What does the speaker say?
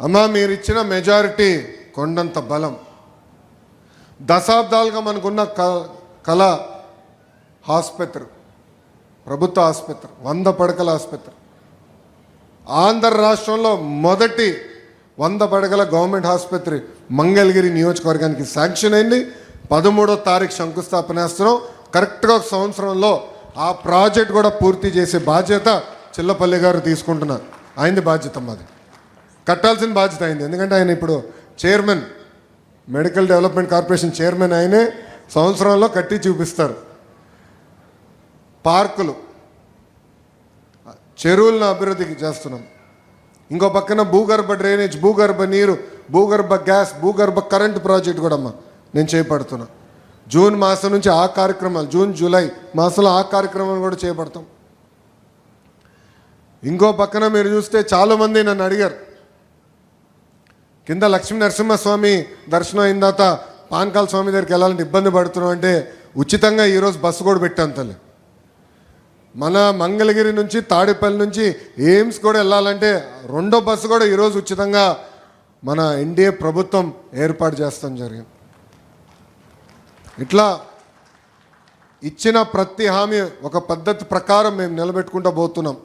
అమ్మా మీరు ఇచ్చిన మెజారిటీ కొండంత బలం. దశాబ్దాలుగా మనకున్న కళ ఆసుపత్రి, ప్రభుత్వ ఆసుపత్రి, 100 పడకల ఆసుపత్రి. ఆంధ్ర రాష్ట్రంలో మొదటి 100 పడకల గవర్నమెంట్ ఆసుపత్రి మంగళగిరి నియోజకవర్గానికి శాంక్షన్ అయింది. 13వ తారీఖు శంకుస్థాపన చేస్తున్నాం. కరెక్ట్గా 1 సంవత్సరంలో ఆ ప్రాజెక్ట్ కూడా పూర్తి చేసే బాధ్యత చిల్లపల్లి గారు తీసుకుంటున్నారు. ఆయనది బాధ్యత, మాది కట్టాల్సిన బాధ్యత అయింది. ఎందుకంటే ఆయన ఇప్పుడు chairman, medical development corporation chairman. ఆయనే సంవత్సరంలో కట్టి చూపిస్తారు. పార్కులు, చెరువులను అభివృద్ధికి చేస్తున్నాం. ఇంకో పక్కన భూగర్భ డ్రైనేజ్, భూగర్భ నీరు, భూగర్భ గ్యాస్, భూగర్భ కరెంటు ప్రాజెక్ట్ కూడా అమ్మా నేను చేపడుతున్నా. జూన్ మాసం నుంచి ఆ కార్యక్రమాలు, జూన్ జూలై మాసంలో ఆ కార్యక్రమాలు కూడా చేపడతాం. ఇంకో పక్కన మీరు చూస్తే చాలామంది నన్ను అడిగారు, కింద లక్ష్మీ నరసింహస్వామి దర్శనం అయిన తర్వాత పానకాల స్వామి దగ్గరికి వెళ్ళాలంటే ఇబ్బంది పడుతున్నాం అంటే ఉచితంగా ఈరోజు బస్సు కూడా పెట్టాను తల్లి. మన మంగళగిరి నుంచి తాడేపల్లి నుంచి ఎయిమ్స్ కూడా వెళ్ళాలంటే 2వ బస్సు కూడా ఈరోజు ఉచితంగా మన ఎన్డీఏ ప్రభుత్వం ఏర్పాటు చేస్తాం జరిగింది. ఇట్లా ఇచ్చిన ప్రతి హామీ ఒక పద్ధతి ప్రకారం మేము నిలబెట్టుకుంటూ పోతున్నాం.